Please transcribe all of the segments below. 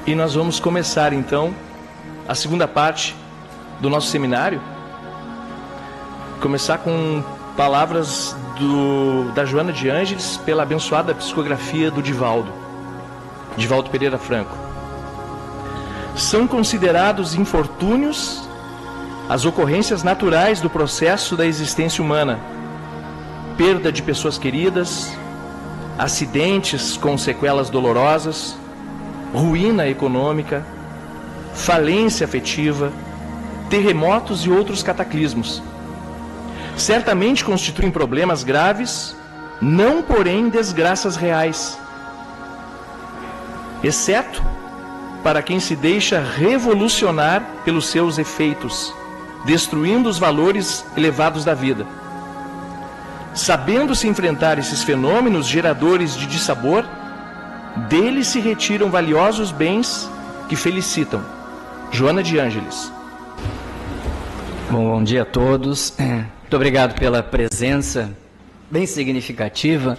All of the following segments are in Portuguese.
E nós vamos começar então a segunda parte do nosso seminário. Começar com palavras da Joana de Ângeles pela abençoada psicografia do Divaldo Pereira Franco. São considerados infortúnios as ocorrências naturais do processo da existência humana: perda de pessoas queridas, acidentes com sequelas dolorosas, ruína econômica, falência afetiva, terremotos e outros cataclismos. Certamente constituem problemas graves, não porém desgraças reais, exceto para quem se deixa revolucionar pelos seus efeitos, destruindo os valores elevados da vida. Sabendo-se enfrentar esses fenômenos geradores de dissabor, deles se retiram valiosos bens que felicitam. Joana de Ângeles. Bom dia a todos. Muito obrigado pela presença bem significativa.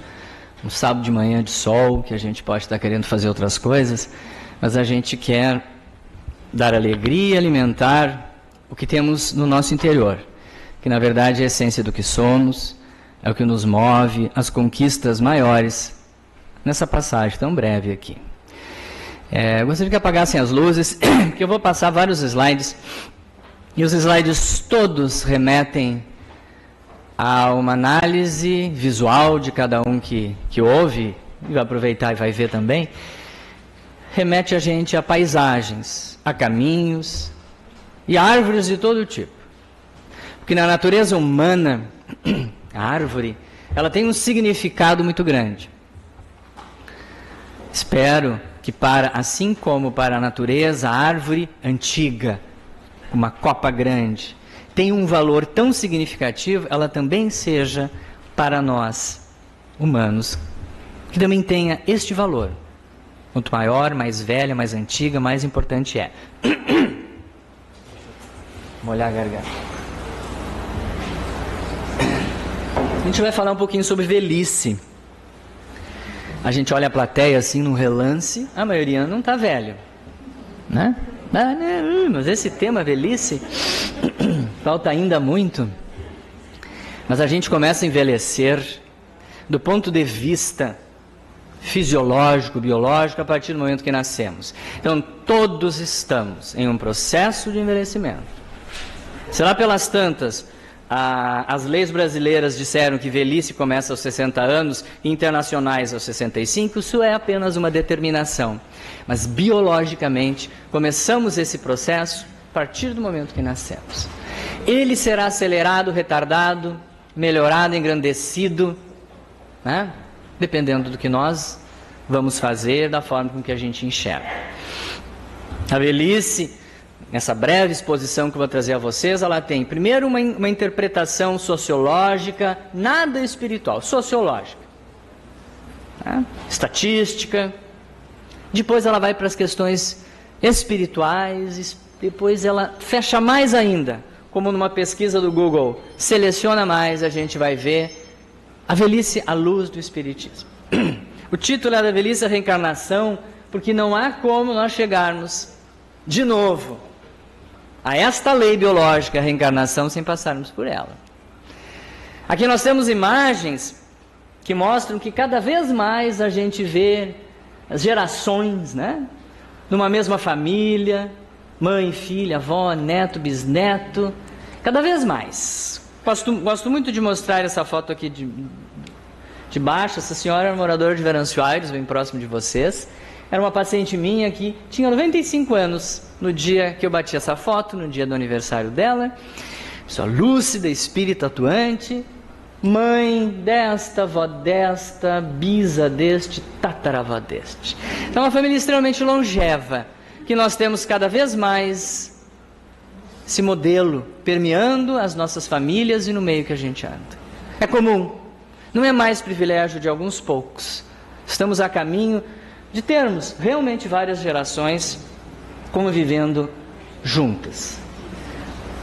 Um sábado de manhã de sol, que a gente pode estar querendo fazer outras coisas, mas a gente quer dar alegria, alimentar o que temos no nosso interior, que na verdade é a essência do que somos, é o que nos move, as conquistas maiores nessa passagem tão breve aqui. Eu gostaria que apagassem as luzes, porque eu vou passar vários slides, e os slides todos remetem a uma análise visual de cada um que ouve, e vai aproveitar e vai ver também, remete a gente a paisagens, a caminhos e árvores de todo tipo. Porque na natureza humana, a árvore, ela tem um significado muito grande. Espero que assim como para a natureza, a árvore antiga, uma copa grande, tem um valor tão significativo, ela também seja para nós, humanos, que também tenha este valor. Quanto maior, mais velha, mais antiga, mais importante é. Molhar a garganta. A gente vai falar um pouquinho sobre velhice. A gente olha a plateia assim num relance, a maioria não está velho, né? Mas esse tema velhice falta ainda muito. Mas a gente começa a envelhecer do ponto de vista fisiológico, biológico, a partir do momento que nascemos. Então todos estamos em um processo de envelhecimento. Será pelas tantas, as leis brasileiras disseram que velhice começa aos 60 anos, internacionais aos 65, isso é apenas uma determinação. Mas biologicamente, começamos esse processo a partir do momento que nascemos. Ele será acelerado, retardado, melhorado, engrandecido, né? Dependendo do que nós vamos fazer, da forma com que a gente enxerga. A velhice, nessa breve exposição que eu vou trazer a vocês, ela tem primeiro uma interpretação sociológica, nada espiritual, sociológica, né? Estatística. Depois ela vai para as questões espirituais, depois ela fecha mais ainda, como numa pesquisa do Google, seleciona mais, a gente vai ver a velhice à luz do Espiritismo. O título é da velhice a reencarnação, porque não há como nós chegarmos de novo a esta lei biológica, a reencarnação, sem passarmos por ela. Aqui nós temos imagens que mostram que cada vez mais a gente vê as gerações, né? Numa mesma família, mãe, filha, avó, neto, bisneto, cada vez mais. Gosto muito de mostrar essa foto aqui de baixo. Essa senhora era moradora de Venâncio Aires, bem próximo de vocês. Era uma paciente minha que tinha 95 anos no dia que eu bati essa foto, no dia do aniversário dela. Pessoa lúcida, espírita atuante, mãe desta, avó desta, bisa deste, tataravó deste. Então, uma família extremamente longeva, que nós temos cada vez mais esse modelo permeando as nossas famílias e no meio que a gente anda. É comum, não é mais privilégio de alguns poucos. Estamos a caminho de termos realmente várias gerações convivendo juntas.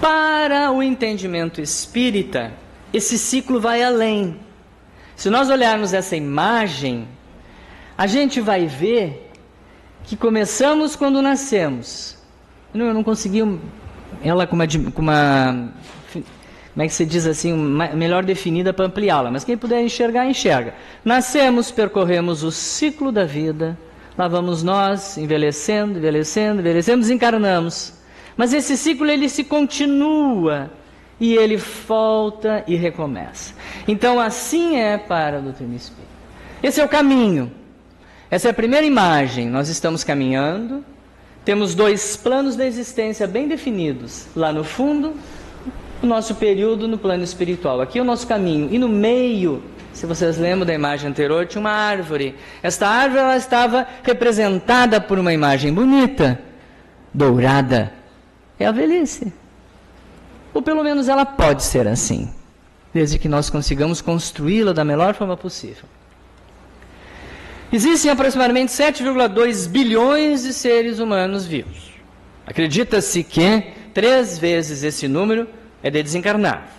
Para o entendimento espírita, esse ciclo vai além. Se nós olharmos essa imagem, a gente vai ver que começamos quando nascemos. Eu não consegui ela com uma como é que se diz assim, melhor definida para ampliá-la, mas quem puder enxergar, enxerga. Nascemos, percorremos o ciclo da vida, lá vamos nós, envelhecendo, desencarnamos. Mas esse ciclo, ele se continua, e ele volta e recomeça. Então, assim é para a doutrina espírita. Esse é o caminho. Essa é a primeira imagem. Nós estamos caminhando, temos 2 planos da existência bem definidos. Lá no fundo, o nosso período no plano espiritual. Aqui é o nosso caminho. E no meio, se vocês lembram da imagem anterior, tinha uma árvore. Esta árvore, ela estava representada por uma imagem bonita, dourada. É a velhice. Ou pelo menos ela pode ser assim, desde que nós consigamos construí-la da melhor forma possível. Existem aproximadamente 7,2 bilhões de seres humanos vivos. Acredita-se que 3 vezes esse número é de desencarnado.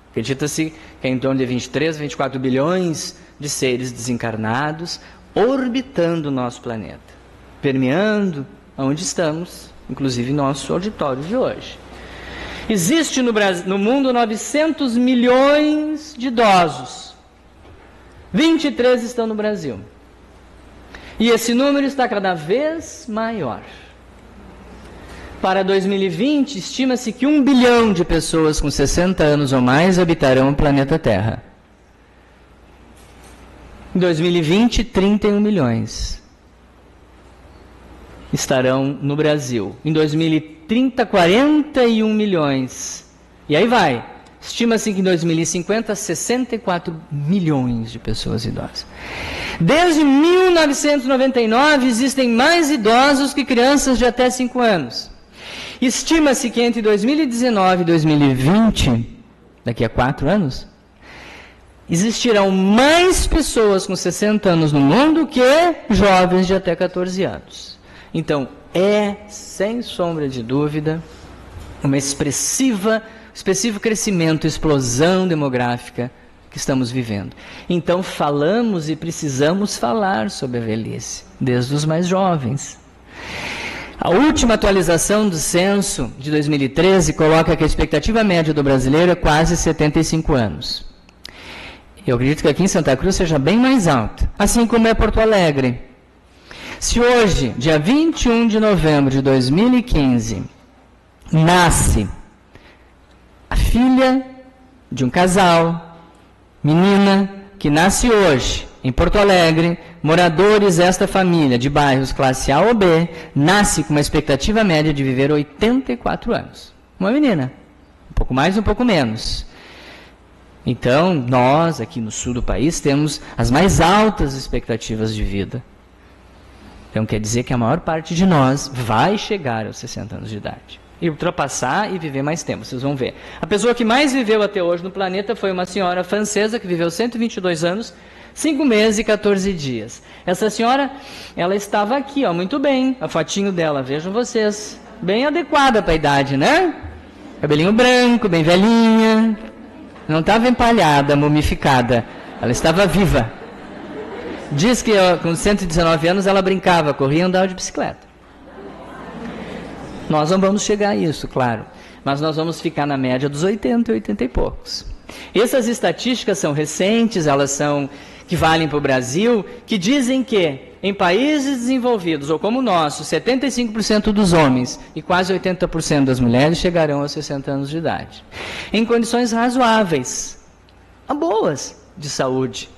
Acredita-se que é em torno de 23, 24 bilhões de seres desencarnados orbitando o nosso planeta, permeando onde estamos, inclusive nosso auditório de hoje. Existe no mundo 900 milhões de idosos. 23 estão no Brasil. E esse número está cada vez maior. Para 2020, estima-se que 1 bilhão de pessoas com 60 anos ou mais habitarão o planeta Terra. Em 2020, 31 milhões estarão no Brasil. Em 2030, 41 milhões. E aí vai. Estima-se que em 2050, 64 milhões de pessoas idosas. Desde 1999, existem mais idosos que crianças de até 5 anos. Estima-se que entre 2019 e 2020, daqui a 4 anos, existirão mais pessoas com 60 anos no mundo que jovens de até 14 anos. Então, sem sombra de dúvida, um expressivo crescimento, explosão demográfica que estamos vivendo. Então, falamos e precisamos falar sobre a velhice, desde os mais jovens. A última atualização do censo de 2013 coloca que a expectativa média do brasileiro é quase 75 anos. Eu acredito que aqui em Santa Cruz seja bem mais alta, assim como é Porto Alegre. Se hoje, dia 21 de novembro de 2015, nasce a filha de um casal, menina, que nasce hoje em Porto Alegre, moradores desta família de bairros classe A ou B, nasce com uma expectativa média de viver 84 anos. Uma menina, um pouco mais, um pouco menos. Então, nós, aqui no sul do país, temos as mais altas expectativas de vida. Então, quer dizer que a maior parte de nós vai chegar aos 60 anos de idade. E ultrapassar e viver mais tempo, vocês vão ver. A pessoa que mais viveu até hoje no planeta foi uma senhora francesa que viveu 122 anos, 5 meses e 14 dias. Essa senhora, ela estava aqui, ó, muito bem, a fotinho dela, vejam vocês, bem adequada para a idade, né? Cabelinho branco, bem velhinha, não estava empalhada, mumificada, ela estava viva. Diz que com 119 anos ela brincava, corria e andava de bicicleta. Nós não vamos chegar a isso, claro, mas nós vamos ficar na média dos 80 e poucos. Essas estatísticas são recentes, elas são que valem para o Brasil, que dizem que em países desenvolvidos, ou como o nosso, 75% dos homens e quase 80% das mulheres chegarão aos 60 anos de idade. Em condições razoáveis, boas de saúde.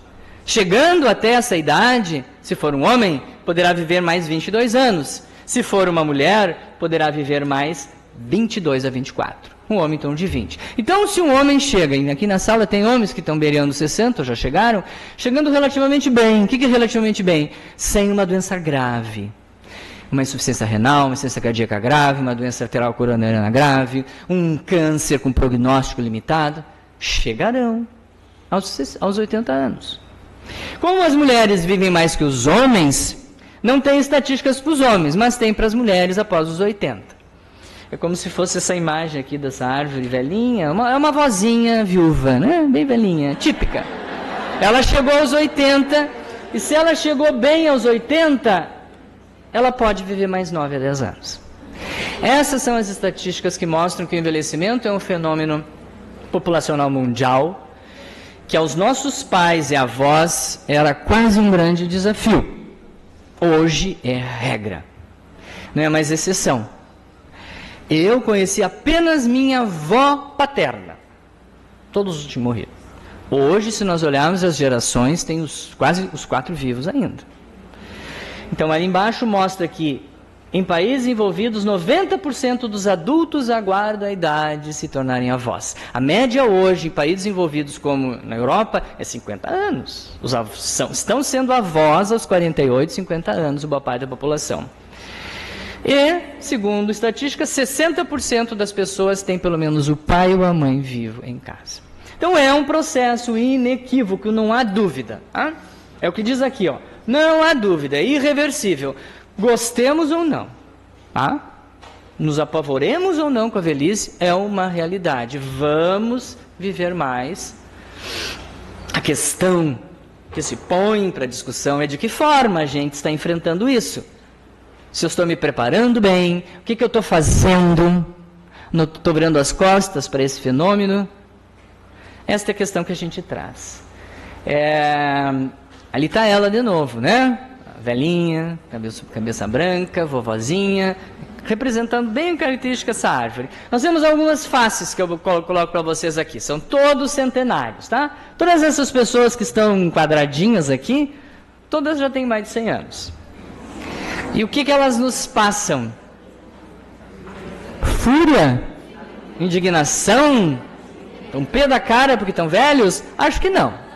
Chegando até essa idade, se for um homem, poderá viver mais 22 anos. Se for uma mulher, poderá viver mais 22 a 24. Um homem, então, de 20. Então, se um homem chega, e aqui na sala tem homens que estão beirando 60, já chegaram, chegando relativamente bem. O que é relativamente bem? Sem uma doença grave. Uma insuficiência renal, uma insuficiência cardíaca grave, uma doença arterial coronariana grave, um câncer com prognóstico limitado, chegarão aos 80 anos. Como as mulheres vivem mais que os homens, não tem estatísticas para os homens, mas tem para as mulheres após os 80. É como se fosse essa imagem aqui dessa árvore velhinha, é uma vozinha viúva, né? Bem velhinha, típica. Ela chegou aos 80, e se ela chegou bem aos 80, ela pode viver mais 9 a 10 anos. Essas são as estatísticas que mostram que o envelhecimento é um fenômeno populacional mundial, que aos nossos pais e avós era quase um grande desafio. Hoje é regra, não é mais exceção. Eu conheci apenas minha avó paterna, todos tinham morrido. Hoje, se nós olharmos as gerações, tem quase os 4 vivos ainda. Então, ali embaixo mostra que em países envolvidos, 90% dos adultos aguardam a idade de se tornarem avós. A média hoje, em países envolvidos como na Europa, é 50 anos. Os avós estão sendo avós aos 48, 50 anos, boa parte da população. E, segundo estatísticas, 60% das pessoas têm pelo menos o pai ou a mãe vivo em casa. Então é um processo inequívoco, não há dúvida. Tá? É o que diz aqui, ó. Não há dúvida, é irreversível. Gostemos ou não, tá? Nos apavoremos ou não com a velhice, é uma realidade. Vamos viver mais. A questão que se põe para discussão é de que forma a gente está enfrentando isso. Se eu estou me preparando bem, o que eu estou fazendo? Não estou virando as costas para esse fenômeno? Esta é a questão que a gente traz. Ali está ela de novo, né? Velhinha, cabeça branca, vovozinha, representando bem a característica dessa árvore. Nós temos algumas faces que eu coloco para vocês aqui, são todos centenários, tá? Todas essas pessoas que estão quadradinhas aqui, todas já têm mais de 100 anos. E o que elas nos passam? Fúria? Indignação? Um pé da cara porque estão velhos? Acho que não.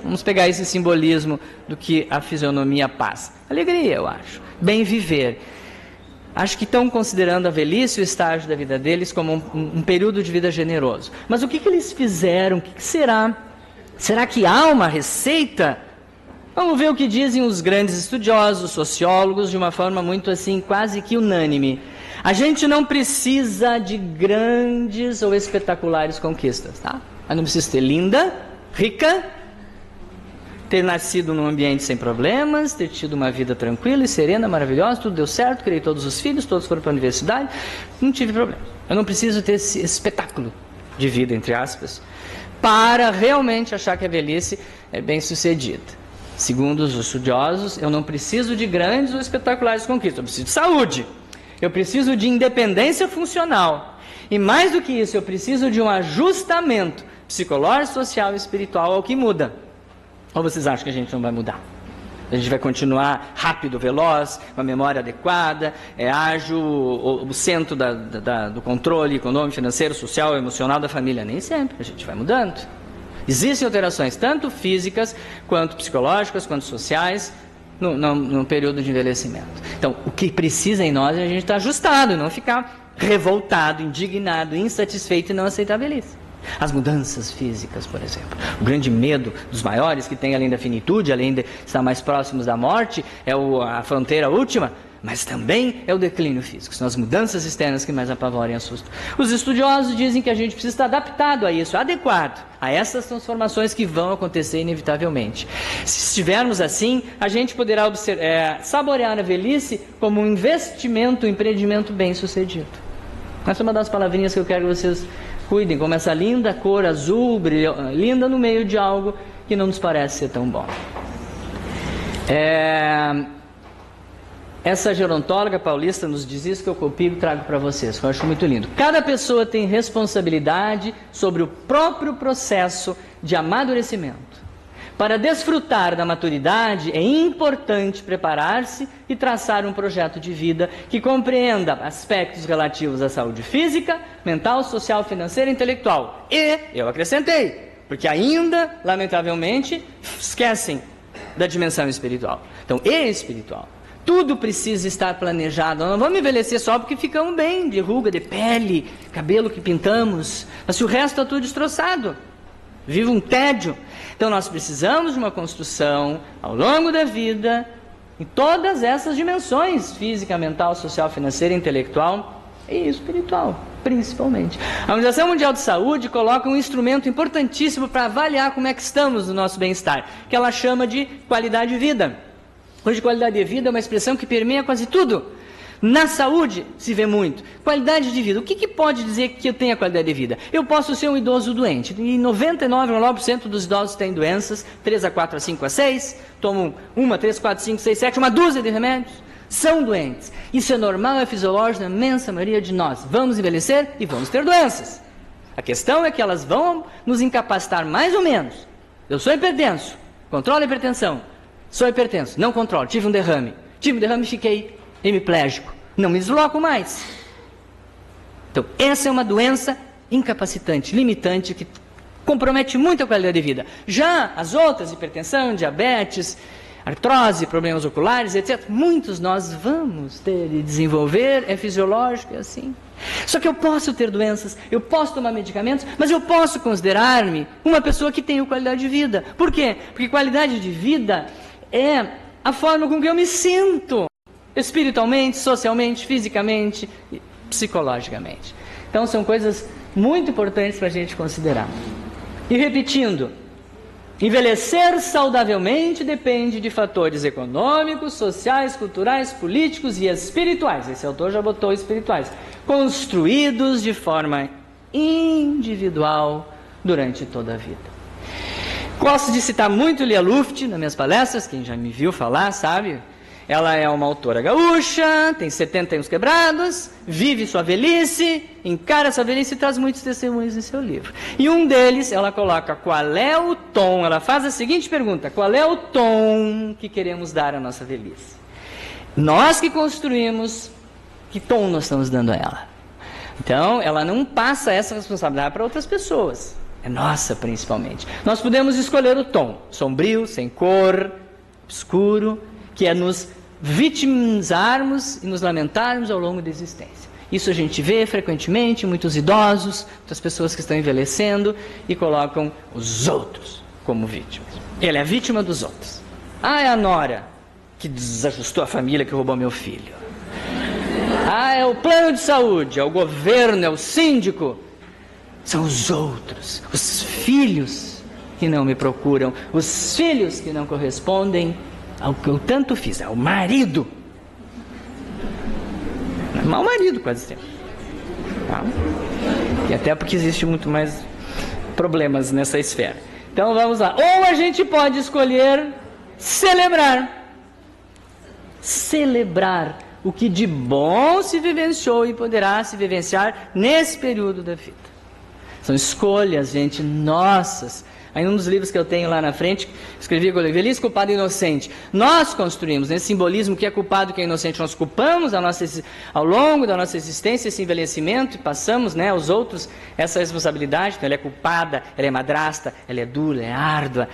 Vamos pegar esse simbolismo do que a fisionomia passa. Alegria, eu acho. Bem viver. Acho que estão considerando a velhice, o estágio da vida deles, como um período de vida generoso. Mas o que eles fizeram? O que será? Será que há uma receita? Vamos ver o que dizem os grandes estudiosos, sociólogos, de uma forma muito assim, quase que unânime. A gente não precisa de grandes ou espetaculares conquistas, tá? Eu não preciso ser linda, rica, ter nascido num ambiente sem problemas, ter tido uma vida tranquila e serena, maravilhosa, tudo deu certo, criei todos os filhos, todos foram para a universidade, não tive problema. Eu não preciso ter esse espetáculo de vida, entre aspas, para realmente achar que a velhice é bem sucedida. Segundo os estudiosos, eu não preciso de grandes ou espetaculares conquistas, eu preciso de saúde, eu preciso de independência funcional, e mais do que isso, eu preciso de um ajustamento psicológico, social e espiritual ao que muda. Ou vocês acham que a gente não vai mudar? A gente vai continuar rápido, veloz, com a memória adequada, ágil, o centro do controle econômico, financeiro, social, emocional da família? Nem sempre, a gente vai mudando. Existem alterações, tanto físicas, quanto psicológicas, quanto sociais, no período de envelhecimento. Então, o que precisa em nós é a gente estar ajustado, e não ficar revoltado, indignado, insatisfeito e não aceitar a velhice. As mudanças físicas, por exemplo. O grande medo dos maiores, que tem além da finitude, além de estar mais próximos da morte, é a fronteira última, mas também é o declínio físico. São as mudanças externas que mais apavoram e assustam. Os estudiosos dizem que a gente precisa estar adaptado a isso, adequado a essas transformações que vão acontecer inevitavelmente. Se estivermos assim, a gente poderá saborear a velhice como um investimento, um empreendimento bem sucedido. Essa é uma das palavrinhas que eu quero que vocês cuidem, como essa linda cor azul, linda no meio de algo que não nos parece ser tão bom. Essa gerontóloga paulista nos diz isso que eu copio e trago para vocês, que eu acho muito lindo. Cada pessoa tem responsabilidade sobre o próprio processo de amadurecimento. Para desfrutar da maturidade, é importante preparar-se e traçar um projeto de vida que compreenda aspectos relativos à saúde física, mental, social, financeira e intelectual. E, eu acrescentei, porque ainda, lamentavelmente, esquecem da dimensão espiritual. Então, espiritual. Tudo precisa estar planejado. Não vamos envelhecer só porque ficamos bem, de ruga, de pele, cabelo que pintamos. Mas se o resto está tudo destroçado, vive um tédio. Então nós precisamos de uma construção ao longo da vida, em todas essas dimensões, física, mental, social, financeira, intelectual e espiritual, principalmente. A Organização Mundial de Saúde coloca um instrumento importantíssimo para avaliar como é que estamos no nosso bem-estar, que ela chama de qualidade de vida. Hoje, qualidade de vida é uma expressão que permeia quase tudo. Na saúde se vê muito. Qualidade de vida. O que pode dizer que eu tenho qualidade de vida? Eu posso ser um idoso doente. E 99,9% dos idosos têm doenças, 3 a 4 a 5 a 6, tomam 1, 3, 4, 5, 6, 7, uma dúzia de remédios. São doentes. Isso é normal, é fisiológico na imensa maioria de nós. Vamos envelhecer e vamos ter doenças. A questão é que elas vão nos incapacitar mais ou menos. Eu sou hipertenso, controlo a hipertensão. Sou hipertenso, não controlo, tive um derrame. Tive um derrame e fiquei hemiplégico. Não me desloco mais. Então, essa é uma doença incapacitante, limitante, que compromete muito a qualidade de vida. Já as outras, hipertensão, diabetes, artrose, problemas oculares, etc., muitos nós vamos ter e desenvolver, é fisiológico, é assim. Só que eu posso ter doenças, eu posso tomar medicamentos, mas eu posso considerar-me uma pessoa que tem qualidade de vida. Por quê? Porque qualidade de vida é a forma com que eu me sinto, espiritualmente, socialmente, fisicamente, psicologicamente. Então são coisas muito importantes para a gente considerar. E repetindo, envelhecer saudavelmente depende de fatores econômicos, sociais, culturais, políticos e espirituais. Esse autor já botou espirituais, construídos de forma individual durante toda a vida. Gosto de citar muito Lia Luft nas minhas palestras, quem já me viu falar sabe. Ela é uma autora gaúcha, tem 70 anos quebrados, vive sua velhice, encara sua velhice e traz muitos testemunhos em seu livro. E um deles, ela coloca qual é o tom, ela faz a seguinte pergunta: qual é o tom que queremos dar à nossa velhice? Nós que construímos, que tom nós estamos dando a ela? Então, ela não passa essa responsabilidade para outras pessoas, é nossa principalmente. Nós podemos escolher o tom, sombrio, sem cor, escuro, que é nos vitimizarmos e nos lamentarmos ao longo da existência. Isso a gente vê frequentemente, muitos idosos, muitas pessoas que estão envelhecendo e colocam os outros como vítimas. Ele é a vítima dos outros. Ah, é a nora que desajustou a família, que roubou meu filho. Ah, é o plano de saúde, é o governo, é o síndico. São os outros, os filhos que não me procuram, os filhos que não correspondem ao que eu tanto fiz, é o marido. Não é mau marido quase sempre. Tá? E até porque existe muito mais problemas nessa esfera. Então vamos lá. Ou a gente pode escolher celebrar. Celebrar o que de bom se vivenciou e poderá se vivenciar nesse período da vida. São escolhas, gente, nossas. Aí um dos livros que eu tenho lá na frente, escrevi com velhice, culpado e inocente. Nós construímos nesse simbolismo que é culpado e que é inocente. Nós culpamos ao longo da nossa existência esse envelhecimento e passamos, né, aos outros essa responsabilidade. Então, ela é culpada, ela é madrasta, ela é dura, é árdua,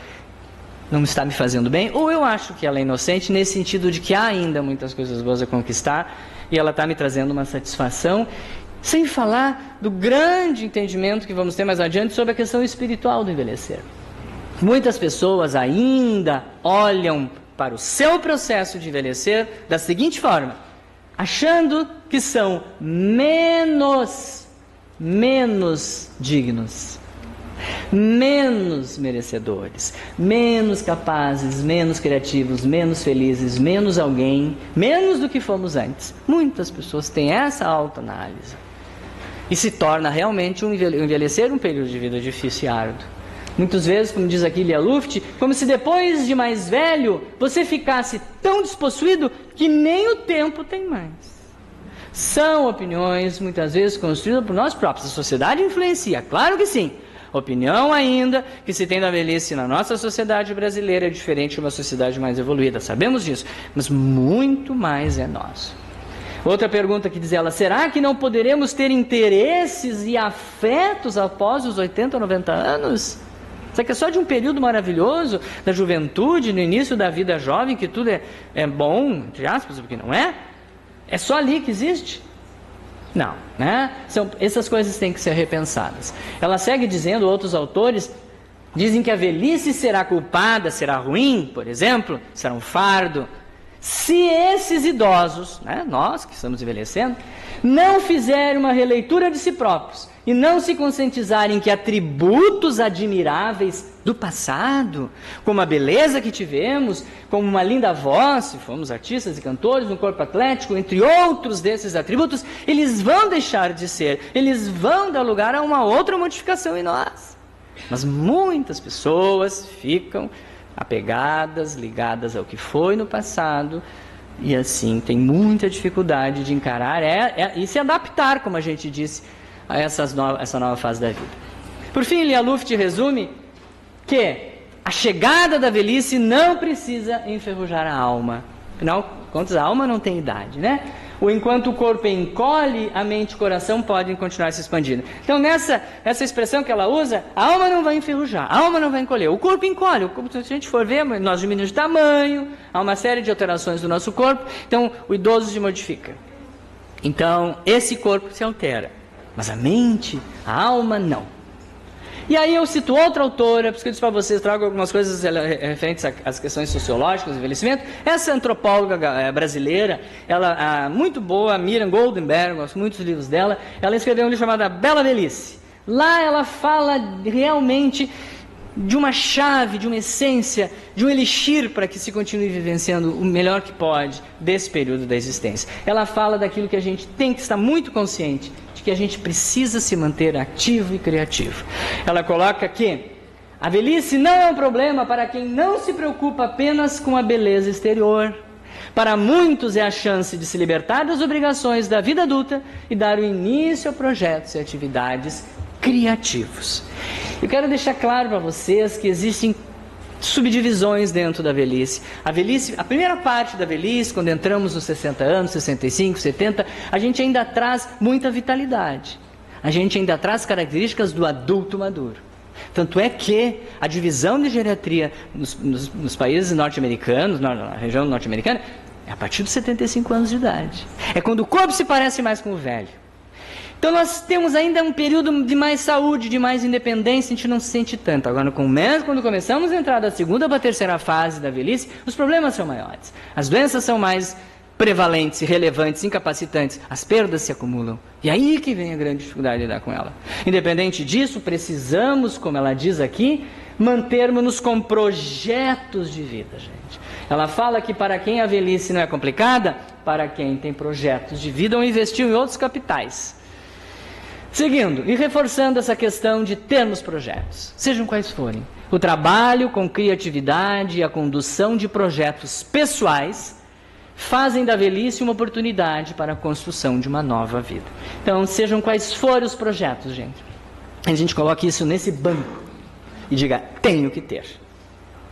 não está me fazendo bem. Ou eu acho que ela é inocente nesse sentido de que há ainda muitas coisas boas a conquistar e ela está me trazendo uma satisfação. Sem falar do grande entendimento que vamos ter mais adiante sobre a questão espiritual do envelhecer. Muitas pessoas ainda olham para o seu processo de envelhecer da seguinte forma, achando que são menos dignos, menos merecedores, menos capazes, menos criativos, menos felizes, menos alguém, menos do que fomos antes. Muitas pessoas têm essa autoanálise. E se torna realmente um envelhecer um período de vida difícil e árduo. Muitas vezes, como diz aqui Lia Luft, como se depois de mais velho, você ficasse tão despossuído que nem o tempo tem mais. São opiniões, muitas vezes, construídas por nós próprios. A sociedade influencia, claro que sim. Opinião ainda que se tem da velhice na nossa sociedade brasileira é diferente de uma sociedade mais evoluída. Sabemos disso, mas muito mais é nosso. Outra pergunta que diz ela, será que não poderemos ter interesses e afetos após os 80, 90 anos? Será que é só de um período maravilhoso da juventude, no início da vida jovem, que tudo é bom, entre aspas, porque não é? É só ali que existe? Não, né? Essas coisas têm que ser repensadas. Ela segue dizendo, outros autores dizem que a velhice será culpada, será ruim, por exemplo, será um fardo, Se esses idosos, né, nós que estamos envelhecendo, não fizerem uma releitura de si próprios e não se conscientizarem que atributos admiráveis do passado, como a beleza que tivemos, como uma linda voz, se formos artistas e cantores, um corpo atlético, entre outros desses atributos, eles vão deixar de ser, eles vão dar lugar a uma outra modificação em nós. Mas muitas pessoas ficam apegadas, ligadas ao que foi no passado, e assim tem muita dificuldade de encarar e se adaptar, como a gente disse, a essa nova fase da vida. Por fim, Lia Luft resume que a chegada da velhice não precisa enferrujar a alma. Afinal de contas, a alma não tem idade, né? Enquanto o corpo encolhe, a mente e o coração podem continuar se expandindo. Então, essa expressão que ela usa, a alma não vai enferrujar, a alma não vai encolher. O corpo encolhe, se a gente for ver, nós diminuímos de tamanho, há uma série de alterações do nosso corpo, então o idoso se modifica. Então, esse corpo se altera, mas a mente, a alma, não. E aí eu cito outra autora, porque eu disse para vocês, trago algumas coisas referentes às questões sociológicas do envelhecimento. Essa antropóloga brasileira, ela muito boa, Miriam Goldenberg, gosto muito dos livros dela, ela escreveu um livro chamado A Bela Velhice. Lá ela fala realmente de uma chave, de uma essência, de um elixir para que se continue vivenciando o melhor que pode desse período da existência. Ela fala daquilo que a gente tem que estar muito consciente, de que a gente precisa se manter ativo e criativo. Ela coloca que a velhice não é um problema para quem não se preocupa apenas com a beleza exterior. Para muitos é a chance de se libertar das obrigações da vida adulta e dar o início a projetos e atividades criativos. Eu quero deixar claro para vocês que existem subdivisões dentro da velhice. A primeira parte da velhice, quando entramos nos 60 anos, 65, 70, a gente ainda traz muita vitalidade. A gente ainda traz características do adulto maduro. Tanto é que a divisão de geriatria nos países norte-americanos, na região norte-americana, é a partir dos 75 anos de idade. É quando o corpo se parece mais com o velho. Então nós temos ainda um período de mais saúde, de mais independência, a gente não se sente tanto. Agora, quando começamos a entrar da segunda para a terceira fase da velhice, os problemas são maiores. As doenças são mais prevalentes, relevantes, incapacitantes. As perdas se acumulam. E aí que vem a grande dificuldade de lidar com ela. Independente disso, precisamos, como ela diz aqui, mantermos-nos com projetos de vida, gente. Ela fala que para quem a velhice não é complicada, para quem tem projetos de vida ou investiu em outros capitais. Seguindo e reforçando essa questão de termos projetos, sejam quais forem, o trabalho com criatividade e a condução de projetos pessoais fazem da velhice uma oportunidade para a construção de uma nova vida. Então, sejam quais forem os projetos, gente, a gente coloque isso nesse banco e diga, tenho que ter.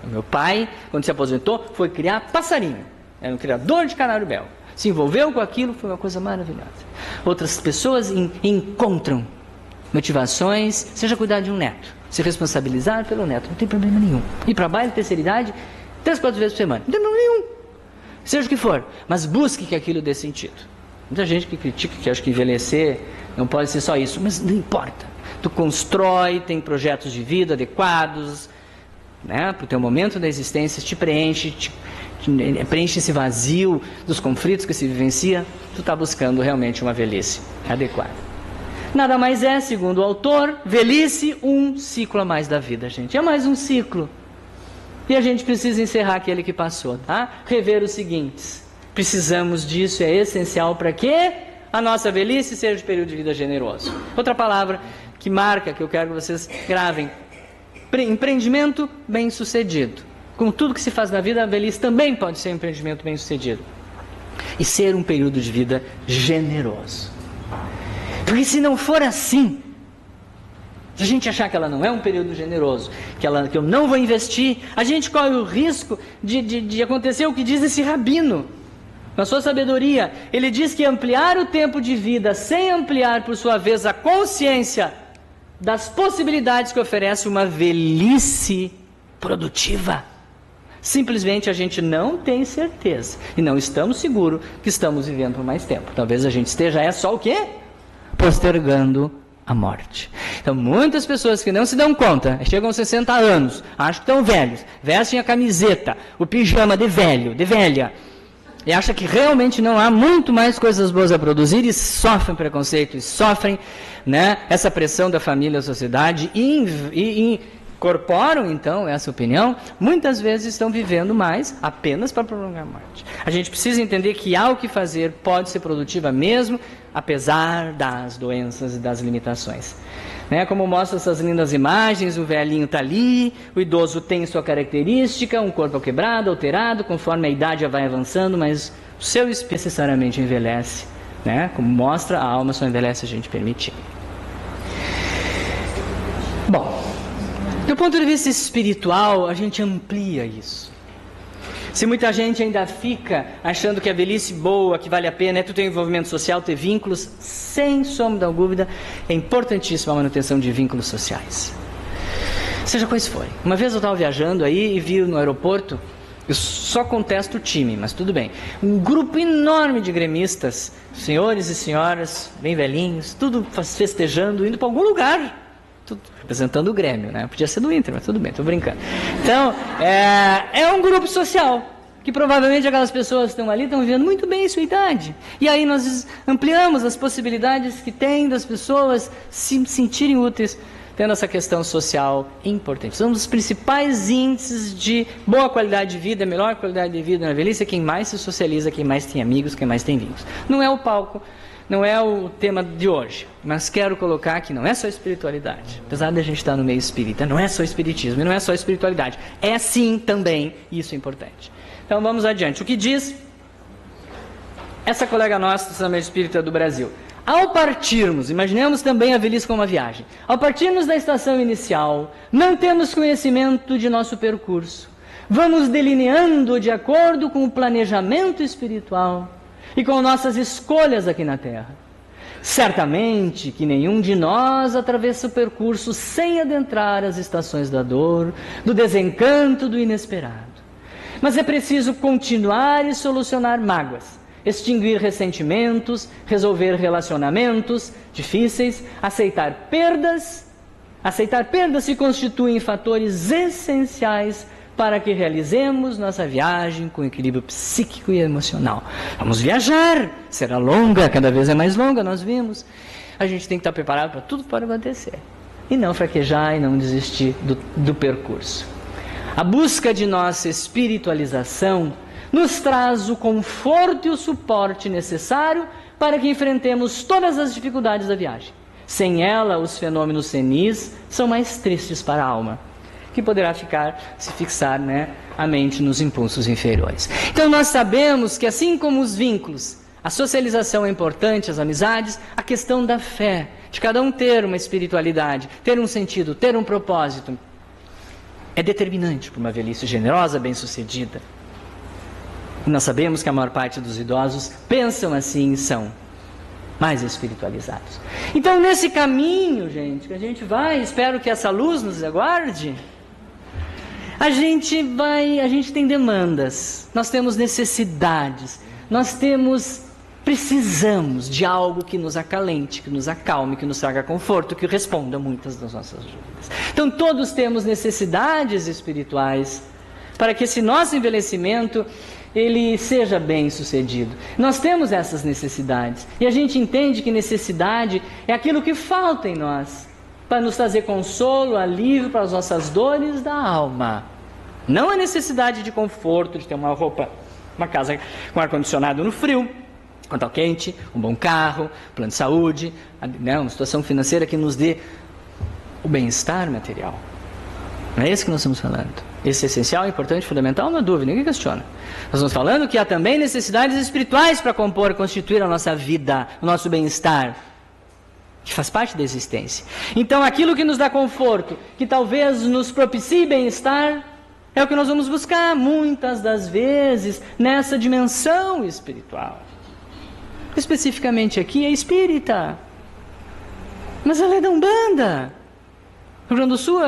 O meu pai, quando se aposentou, foi criar passarinho, era um criador de canário-bel. Se envolveu com aquilo, foi uma coisa maravilhosa. Outras pessoas encontram motivações, seja cuidar de um neto, se responsabilizar pelo neto, não tem problema nenhum. Ir para baile de terceira idade, 3, 4 vezes por semana, não tem problema nenhum. Seja o que for, mas busque que aquilo dê sentido. Muita gente que critica, que acha que envelhecer não pode ser só isso, mas não importa. Tu constrói, tem projetos de vida adequados, né, para o teu momento da existência, te preenche, preenche esse vazio dos conflitos que se vivencia, tu está buscando realmente uma velhice adequada. Nada mais é, segundo o autor, velhice, um ciclo a mais da vida, gente. É mais um ciclo. E a gente precisa encerrar aquele que passou, tá? Rever os seguintes. Precisamos disso, é essencial para que a nossa velhice seja de período de vida generoso. Outra palavra que marca, que eu quero que vocês gravem, empreendimento bem-sucedido. Com tudo que se faz na vida, a velhice também pode ser um empreendimento bem-sucedido. E ser um período de vida generoso. Porque se não for assim, se a gente achar que ela não é um período generoso, que eu não vou investir, a gente corre o risco de acontecer o que diz esse rabino. Na sua sabedoria, ele diz que ampliar o tempo de vida sem ampliar, por sua vez, a consciência das possibilidades que oferece uma velhice produtiva. Simplesmente a gente não tem certeza e não estamos seguros que estamos vivendo por mais tempo. Talvez a gente esteja só o quê? Postergando a morte. Então muitas pessoas que não se dão conta, chegam aos 60 anos, acham que estão velhos, vestem a camiseta, o pijama de velho, de velha, e acha que realmente não há muito mais coisas boas a produzir e sofrem preconceito, e sofrem, né, essa pressão da família, da sociedade e incorporam então essa opinião, muitas vezes estão vivendo mais apenas para prolongar a morte. A gente precisa entender que há o que fazer, pode ser produtiva mesmo, apesar das doenças e das limitações. Né, como mostra essas lindas imagens, o velhinho está ali, o idoso tem sua característica, um corpo quebrado, alterado, conforme a idade vai avançando, mas o seu espírito necessariamente envelhece. Né, como mostra, a alma só envelhece se a gente permitir. Bom, do ponto de vista espiritual, a gente amplia isso. Se muita gente ainda fica achando que a velhice boa, que vale a pena, é tu ter envolvimento social, ter vínculos, sem sombra de dúvida, é importantíssima a manutenção de vínculos sociais. Seja quais forem. Uma vez eu estava viajando aí e vi no aeroporto, eu só contesto o time, mas tudo bem, um grupo enorme de gremistas, senhores e senhoras, bem velhinhos, tudo festejando, indo para algum lugar. Representando o Grêmio, né? Podia ser do Inter, mas tudo bem, estou brincando. Então, é um grupo social, que provavelmente aquelas pessoas que estão ali estão vivendo muito bem em sua idade. E aí nós ampliamos as possibilidades que tem das pessoas se sentirem úteis, tendo essa questão social importante. São um dos principais índices de boa qualidade de vida, melhor qualidade de vida na velhice, é quem mais se socializa, quem mais tem amigos, quem mais tem vínculos. Não é o palco, não é o tema de hoje, mas quero colocar que não é só espiritualidade. Apesar de a gente estar no meio espírita, não é só espiritismo e não é só espiritualidade. É sim também, isso é importante. Então vamos adiante. O que diz essa colega nossa do Samba Espírita do Brasil? Ao partirmos, imaginemos também a velhice como uma viagem. Ao partirmos da estação inicial, não temos conhecimento de nosso percurso. Vamos delineando de acordo com o planejamento espiritual e com nossas escolhas aqui na Terra. Certamente que nenhum de nós atravessa o percurso sem adentrar as estações da dor, do desencanto, do inesperado. Mas é preciso continuar e solucionar mágoas, extinguir ressentimentos, resolver relacionamentos difíceis, aceitar perdas. Aceitar perdas se constituem fatores essenciais para que realizemos nossa viagem com equilíbrio psíquico e emocional. Vamos viajar, será longa, cada vez é mais longa, nós vimos. A gente tem que estar preparado para tudo que pode acontecer. E não fraquejar e não desistir do percurso. A busca de nossa espiritualização nos traz o conforto e o suporte necessário para que enfrentemos todas as dificuldades da viagem. Sem ela, os fenômenos senis são mais tristes para a alma, que poderá se fixar, né, a mente nos impulsos inferiores. Então nós sabemos que assim como os vínculos, a socialização é importante, as amizades, a questão da fé, de cada um ter uma espiritualidade, ter um sentido, ter um propósito, é determinante para uma velhice generosa, bem-sucedida. E nós sabemos que a maior parte dos idosos pensam assim e são mais espiritualizados. Então nesse caminho, gente, que a gente vai, espero que essa luz nos aguarde, a gente tem demandas, nós temos necessidades, precisamos de algo que nos acalente, que nos acalme, que nos traga conforto, que responda a muitas das nossas dúvidas. Então todos temos necessidades espirituais para que esse nosso envelhecimento ele seja bem sucedido. Nós temos essas necessidades e a gente entende que necessidade é aquilo que falta em nós para nos trazer consolo, alívio para as nossas dores da alma. Não a necessidade de conforto, de ter uma roupa, uma casa com ar-condicionado no frio, quanto ao quente, um bom carro, plano de saúde, né, uma situação financeira que nos dê o bem-estar material. Não é isso que nós estamos falando. Esse é essencial, importante, fundamental, não há dúvida, ninguém questiona. Nós estamos falando que há também necessidades espirituais para compor, constituir a nossa vida, o nosso bem-estar, que faz parte da existência. Então aquilo que nos dá conforto, que talvez nos propicie bem-estar, é o que nós vamos buscar muitas das vezes nessa dimensão espiritual. Especificamente aqui é espírita, mas ela é da Umbanda. O Rio Grande do Sul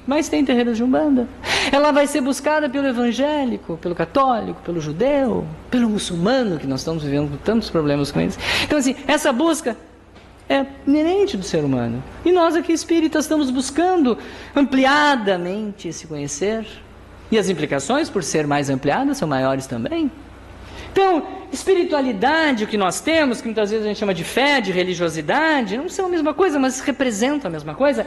mas tem terreiros de Umbanda. Ela vai ser buscada pelo evangélico, pelo católico, pelo judeu, pelo muçulmano, que nós estamos vivendo tantos problemas com eles. Então assim, essa busca é inerente do ser humano. E nós aqui espíritas estamos buscando ampliadamente se conhecer. E as implicações, por ser mais ampliadas, são maiores também. Então, espiritualidade, o que nós temos, que muitas vezes a gente chama de fé, de religiosidade, não são a mesma coisa, mas representam a mesma coisa.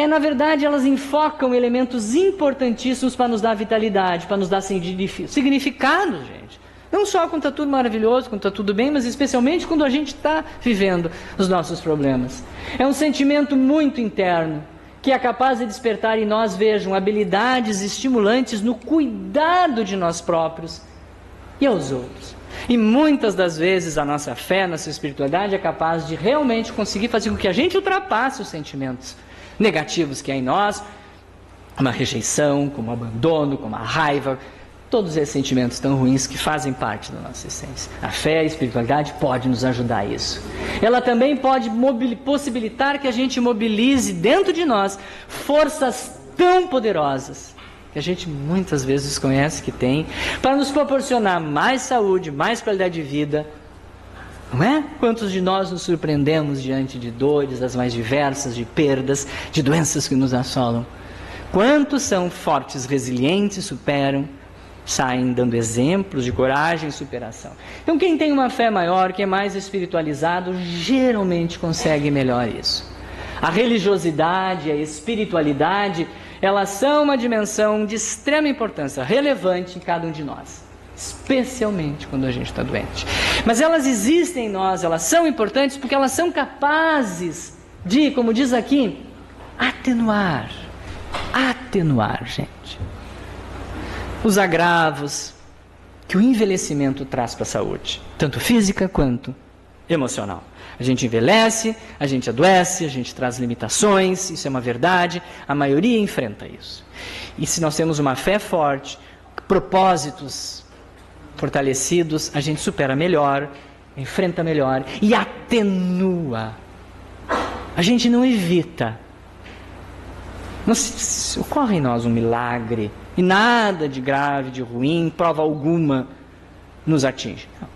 Na verdade, elas enfocam elementos importantíssimos para nos dar vitalidade, para nos dar significado, gente. Não só quando está tudo maravilhoso, quando está tudo bem, mas especialmente quando a gente está vivendo os nossos problemas. É um sentimento muito interno, que é capaz de despertar em nós, vejam, habilidades estimulantes no cuidado de nós próprios e aos outros. E muitas das vezes a nossa fé, nossa espiritualidade é capaz de realmente conseguir fazer com que a gente ultrapasse os sentimentos negativos que há em nós, como a rejeição, como o abandono, como a raiva, todos esses sentimentos tão ruins que fazem parte da nossa essência. A fé, a espiritualidade pode nos ajudar a isso. Ela também pode possibilitar que a gente mobilize dentro de nós forças tão poderosas que a gente muitas vezes desconhece que tem, para nos proporcionar mais saúde, mais qualidade de vida. Não é? Quantos de nós nos surpreendemos diante de dores, das mais diversas, de perdas, de doenças que nos assolam? Quantos são fortes, resilientes, superam, saem dando exemplos de coragem e superação? Então quem tem uma fé maior, que é mais espiritualizado, geralmente consegue melhor isso. A religiosidade, a espiritualidade, elas são uma dimensão de extrema importância, relevante em cada um de nós, especialmente quando a gente está doente. Mas elas existem em nós, elas são importantes porque elas são capazes de, como diz aqui, atenuar, gente, os agravos que o envelhecimento traz para a saúde, tanto física quanto emocional. A gente envelhece, a gente adoece, a gente traz limitações, isso é uma verdade, a maioria enfrenta isso. E se nós temos uma fé forte, propósitos fortalecidos, a gente supera melhor, enfrenta melhor e atenua. A gente não evita. Não se ocorre em nós um milagre e nada de grave, de ruim, prova alguma nos atinge. Não.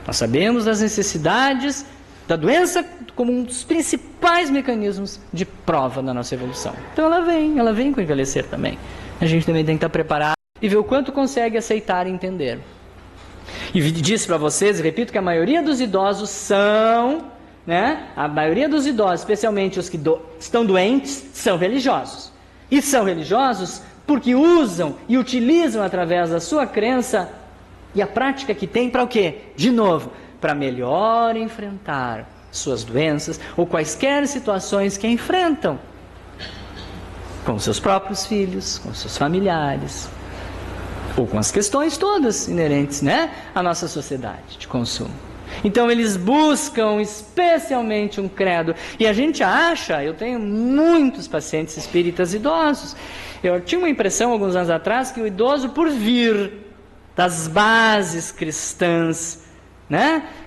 Nós sabemos das necessidades da doença como um dos principais mecanismos de prova da nossa evolução. Então ela vem com o envelhecer também. A gente também tem que estar preparado e ver o quanto consegue aceitar e entender. E disse para vocês, e repito, que a maioria dos idosos são, a maioria dos idosos, especialmente os que estão doentes, são religiosos. E são religiosos porque usam e utilizam através da sua crença e a prática que tem para o quê? De novo, para melhor enfrentar suas doenças ou quaisquer situações que enfrentam com seus próprios filhos, com seus familiares, ou com as questões todas inerentes, à nossa sociedade de consumo. Então eles buscam especialmente um credo. E a gente acha, eu tenho muitos pacientes espíritas idosos, eu tinha uma impressão alguns anos atrás que o idoso, por vir das bases cristãs,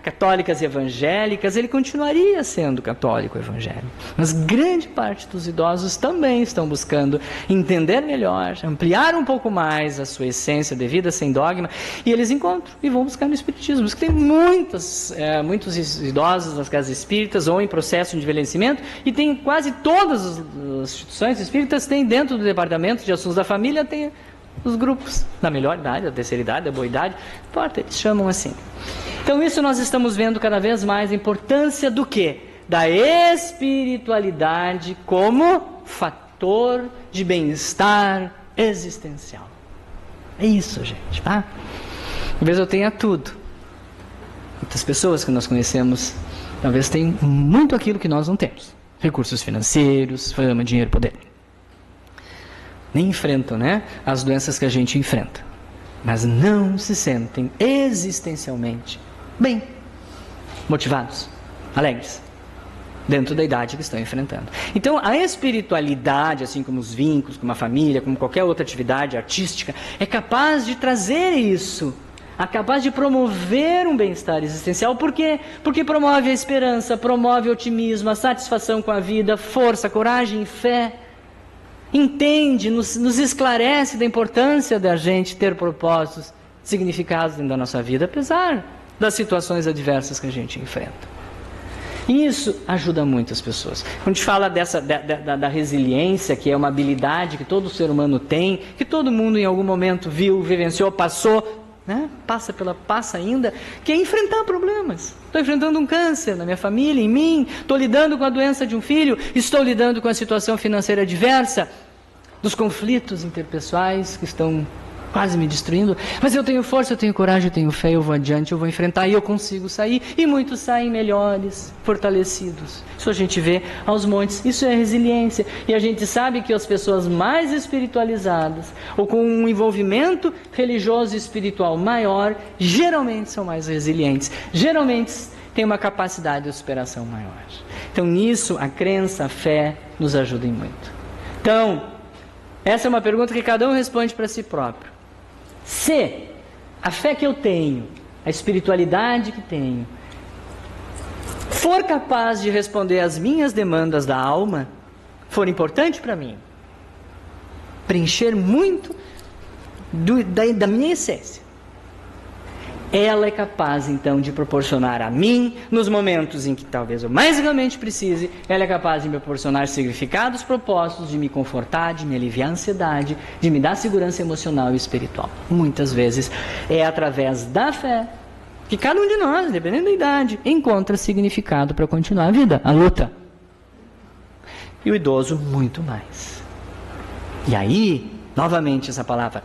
católicas e evangélicas, ele continuaria sendo católico evangélico. Mas grande parte dos idosos também estão buscando entender melhor, ampliar um pouco mais a sua essência de vida sem dogma, e eles encontram e vão buscar no espiritismo. Porque tem muitos idosos nas casas espíritas ou em processo de envelhecimento, e tem quase todas as instituições espíritas têm dentro do departamento de assuntos da família, tem os grupos da melhor idade, da terceira idade, da boa idade, não importa, eles chamam assim. Então isso nós estamos vendo cada vez mais a importância do quê? Da espiritualidade como fator de bem-estar existencial. É isso, gente, tá? Talvez eu tenha tudo. Muitas pessoas que nós conhecemos talvez tenham muito aquilo que nós não temos. Recursos financeiros, fama, dinheiro, poder. Nem enfrentam, as doenças que a gente enfrenta. Mas não se sentem existencialmente bem, motivados, alegres, dentro da idade que estão enfrentando. Então, a espiritualidade, assim como os vínculos, como a família, como qualquer outra atividade artística, é capaz de trazer isso, é capaz de promover um bem-estar existencial. Por quê? Porque promove a esperança, promove o otimismo, a satisfação com a vida, força, coragem e fé. Entende, nos esclarece da importância da gente ter propósitos, significados dentro da nossa vida, apesar das situações adversas que a gente enfrenta. E isso ajuda muito as pessoas. Quando a gente fala da resiliência, que é uma habilidade que todo ser humano tem, que todo mundo em algum momento viu, vivenciou, passou, né? Passa ainda, que é enfrentar problemas. Estou enfrentando um câncer na minha família, em mim, estou lidando com a doença de um filho, estou lidando com a situação financeira adversa, dos conflitos interpessoais que estão quase me destruindo, mas eu tenho força, eu tenho coragem, eu tenho fé, eu vou adiante, eu vou enfrentar e eu consigo sair, e muitos saem melhores, fortalecidos. Isso a gente vê aos montes, isso é resiliência, e a gente sabe que as pessoas mais espiritualizadas, ou com um envolvimento religioso e espiritual maior, geralmente são mais resilientes, geralmente têm uma capacidade de superação maior. Então nisso a crença, a fé nos ajudam muito. Então, essa é uma pergunta que cada um responde para si próprio. Se a fé que eu tenho, a espiritualidade que tenho, for capaz de responder às minhas demandas da alma, for importante para mim, preencher muito da minha essência, ela é capaz então de proporcionar a mim, nos momentos em que talvez eu mais realmente precise, ela é capaz de me proporcionar significados, propósitos, de me confortar, de me aliviar a ansiedade, de me dar segurança emocional e espiritual. Muitas vezes é através da fé que cada um de nós, dependendo da idade, encontra significado para continuar a vida, a luta. E o idoso muito mais. E aí, novamente essa palavra,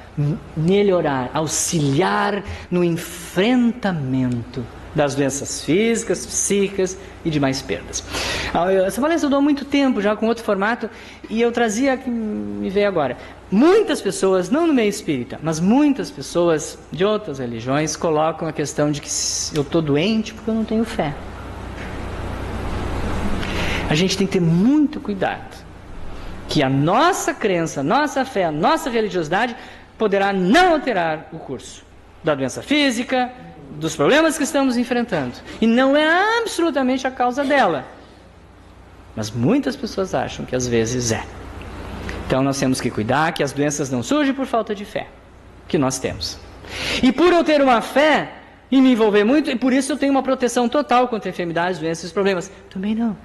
melhorar, auxiliar no enfrentamento das doenças físicas, psíquicas e demais perdas. Essa palestra eu dou há muito tempo, já com outro formato, e eu trazia, que me veio agora. Muitas pessoas, não no meio espírita, mas muitas pessoas de outras religiões colocam a questão de que eu estou doente porque eu não tenho fé. A gente tem que ter muito cuidado, que a nossa crença, a nossa fé, a nossa religiosidade poderá não alterar o curso da doença física, dos problemas que estamos enfrentando. E não é absolutamente a causa dela. Mas muitas pessoas acham que às vezes é. Então nós temos que cuidar que as doenças não surgem por falta de fé, que nós temos. E por eu ter uma fé e me envolver muito, e por isso eu tenho uma proteção total contra enfermidades, doenças e problemas. Também não.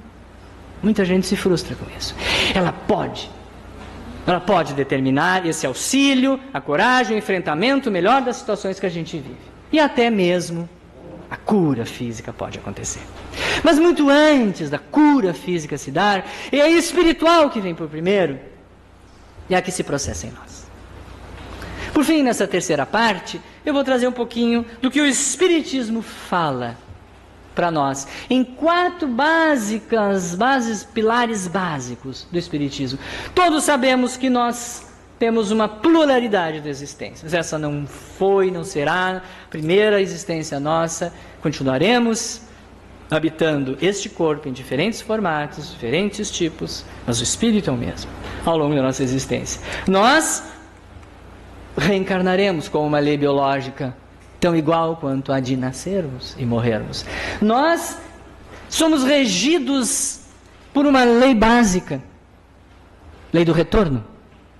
Muita gente se frustra com isso. Ela pode determinar esse auxílio, a coragem, o enfrentamento melhor das situações que a gente vive. E até mesmo a cura física pode acontecer. Mas muito antes da cura física se dar, é a espiritual que vem por primeiro, e a que se processa em nós. Por fim, nessa terceira parte, eu vou trazer um pouquinho do que o Espiritismo fala para nós, em 4 pilares básicos do Espiritismo. Todos sabemos que nós temos uma pluralidade de existências. Essa não foi, não será a primeira existência nossa. Continuaremos habitando este corpo em diferentes formatos, diferentes tipos, mas o Espírito é o mesmo, ao longo da nossa existência. Nós reencarnaremos com uma lei biológica tão igual quanto a de nascermos e morrermos. Nós somos regidos por uma lei básica, lei do retorno,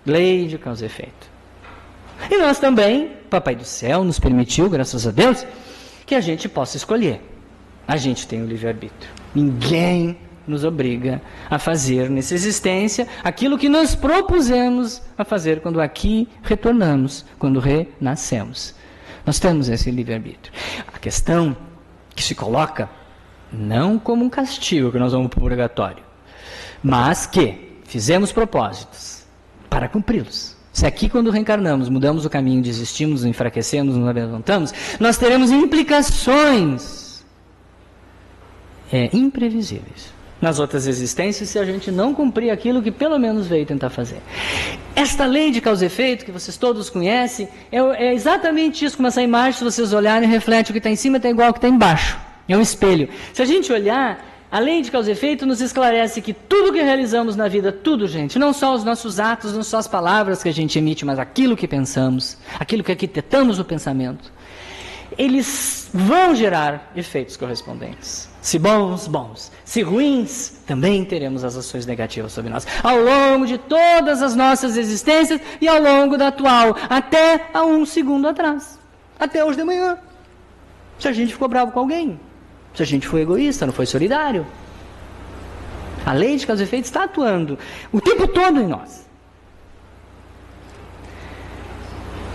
lei de causa e efeito. E nós também, Papai do Céu nos permitiu, graças a Deus, que a gente possa escolher. A gente tem o livre-arbítrio. Ninguém nos obriga a fazer nessa existência aquilo que nós propusemos a fazer quando aqui retornamos, quando renascemos. Nós temos esse livre-arbítrio. A questão que se coloca não como um castigo que nós vamos para o purgatório, mas que fizemos propósitos para cumpri-los. Se aqui quando reencarnamos mudamos o caminho, desistimos, enfraquecemos, nos levantamos, nós teremos implicações imprevisíveis nas outras existências se a gente não cumprir aquilo que pelo menos veio tentar fazer. Esta lei de causa e efeito, que vocês todos conhecem, é exatamente isso, como essa imagem, se vocês olharem, reflete o que está em cima, está igual ao que está embaixo. É um espelho. Se a gente olhar, a lei de causa e efeito nos esclarece que tudo que realizamos na vida, tudo, gente, não só os nossos atos, não só as palavras que a gente emite, mas aquilo que pensamos, aquilo que arquitetamos o pensamento, eles vão gerar efeitos correspondentes. Se bons, bons. Se ruins, também teremos as ações negativas sobre nós. Ao longo de todas as nossas existências e ao longo da atual, até há 1 segundo atrás. Até hoje de manhã. Se a gente ficou bravo com alguém. Se a gente foi egoísta, não foi solidário. A lei de causa e efeito está atuando o tempo todo em nós.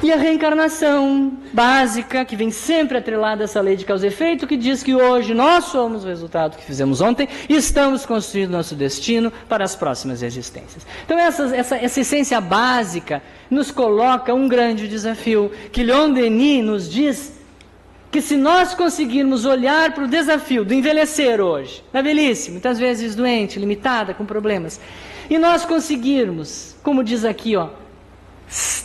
E a reencarnação básica, que vem sempre atrelada a essa lei de causa e efeito, que diz que hoje nós somos o resultado que fizemos ontem e estamos construindo nosso destino para as próximas existências. Então essa essência básica nos coloca um grande desafio, que Leon Denis nos diz que se nós conseguirmos olhar para o desafio do envelhecer hoje, da velhice, muitas vezes doente, limitada, com problemas, e nós conseguirmos, como diz aqui,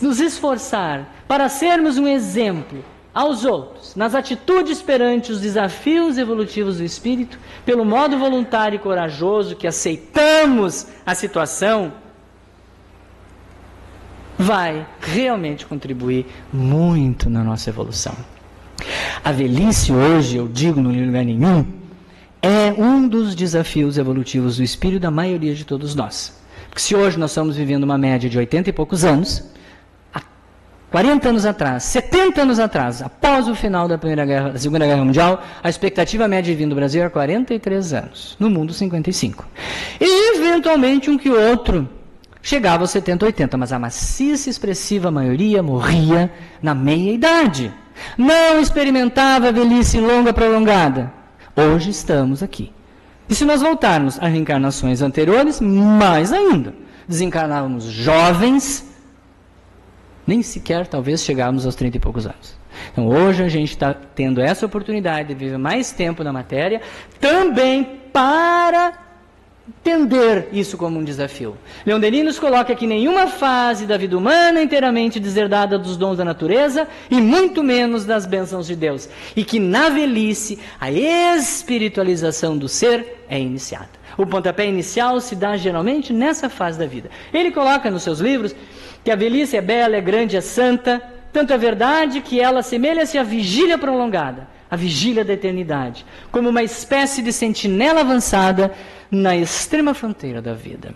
nos esforçar para sermos um exemplo aos outros, nas atitudes perante os desafios evolutivos do espírito, pelo modo voluntário e corajoso que aceitamos a situação, vai realmente contribuir muito na nossa evolução. A velhice hoje, eu digo no lugar nenhum, é um dos desafios evolutivos do espírito da maioria de todos nós. Porque se hoje nós estamos vivendo uma média de 80 e poucos anos, 40 anos atrás, 70 anos atrás, após o final da Segunda Guerra Mundial, a expectativa média de vida do Brasil era 43 anos, no mundo 55. E eventualmente um que outro chegava aos 70, 80, mas a maciça expressiva maioria morria na meia-idade. Não experimentava a velhice longa prolongada. Hoje estamos aqui. E se nós voltarmos a reencarnações anteriores, mais ainda, desencarnávamos jovens, nem sequer talvez chegávamos aos 30 e poucos anos. Então hoje a gente está tendo essa oportunidade de viver mais tempo na matéria, também para entender isso como um desafio. Leon Denis nos coloca que nenhuma fase da vida humana é inteiramente deserdada dos dons da natureza e muito menos das bênçãos de Deus. E que na velhice a espiritualização do ser é iniciada. O pontapé inicial se dá geralmente nessa fase da vida. Ele coloca nos seus livros que a velhice é bela, é grande, é santa, tanto é verdade que ela assemelha-se à vigília prolongada, a vigília da eternidade, como uma espécie de sentinela avançada na extrema fronteira da vida.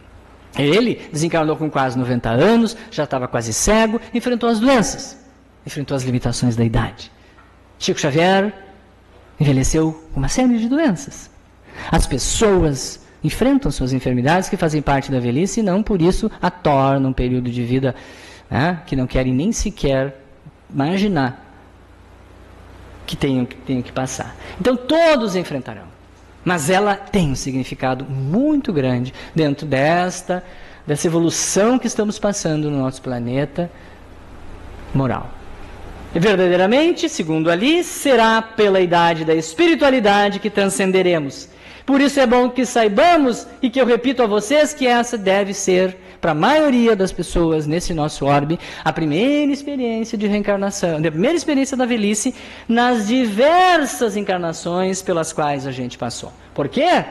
Ele desencarnou com quase 90 anos, já estava quase cego, enfrentou as doenças, enfrentou as limitações da idade. Chico Xavier envelheceu com uma série de doenças. As pessoas enfrentam suas enfermidades que fazem parte da velhice e não por isso a tornam um período de vida que não querem nem sequer imaginar que tenham que passar. Então todos enfrentarão. Mas ela tem um significado muito grande dentro dessa evolução que estamos passando no nosso planeta moral. E verdadeiramente, segundo ali, será pela idade da espiritualidade que transcenderemos. Por isso é bom que saibamos, e que eu repito a vocês, que essa deve ser, para a maioria das pessoas nesse nosso orbe, a primeira experiência de reencarnação, a primeira experiência da velhice nas diversas encarnações pelas quais a gente passou. Por quê?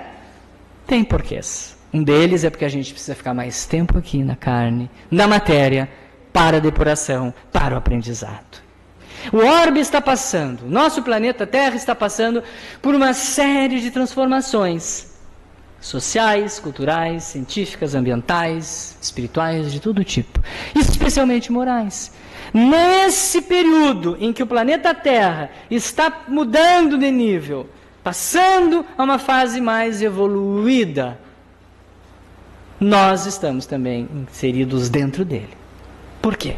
Tem porquês. Um deles é porque a gente precisa ficar mais tempo aqui na carne, na matéria, para a depuração, para o aprendizado. O orbe está passando, o nosso planeta Terra está passando por uma série de transformações sociais, culturais, científicas, ambientais, espirituais, de todo tipo, especialmente morais. Nesse período em que o planeta Terra está mudando de nível, passando a uma fase mais evoluída, nós estamos também inseridos dentro dele. Por quê?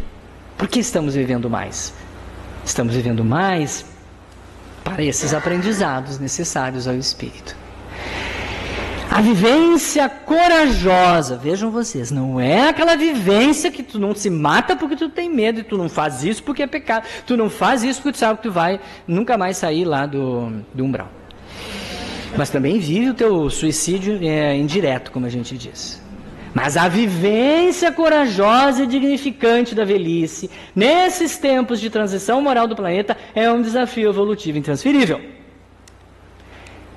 Por que estamos vivendo mais? Estamos vivendo mais para esses aprendizados necessários ao espírito. A vivência corajosa, vejam vocês, não é aquela vivência que tu não se mata porque tu tem medo, e tu não faz isso porque é pecado, tu não faz isso porque tu sabe que tu vai nunca mais sair lá do umbral. Mas também vive o teu suicídio indireto, como a gente diz. Mas a vivência corajosa e dignificante da velhice, nesses tempos de transição moral do planeta, é um desafio evolutivo intransferível.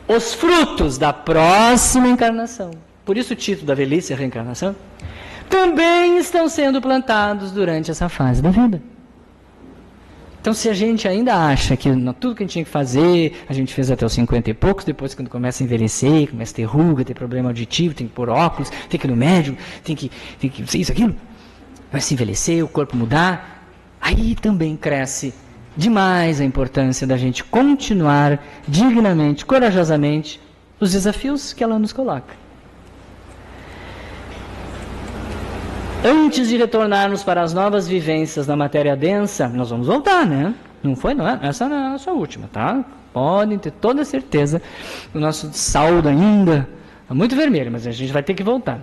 Os frutos da próxima encarnação, por isso o título da velhice é reencarnação, também estão sendo plantados durante essa fase da vida. Então, se a gente ainda acha que tudo que a gente tinha que fazer, a gente fez até os 50 e poucos, depois quando começa a envelhecer, começa a ter ruga, ter problema auditivo, tem que pôr óculos, tem que ir no médico, tem que isso, aquilo, vai se envelhecer, o corpo mudar, aí também cresce demais a importância da gente continuar dignamente, corajosamente, os desafios que ela nos coloca. Antes de retornarmos para as novas vivências na matéria densa, nós vamos voltar, né? Não foi, não é? Essa não é a nossa última, tá? Podem ter toda certeza. O nosso saldo ainda é muito vermelho, mas a gente vai ter que voltar.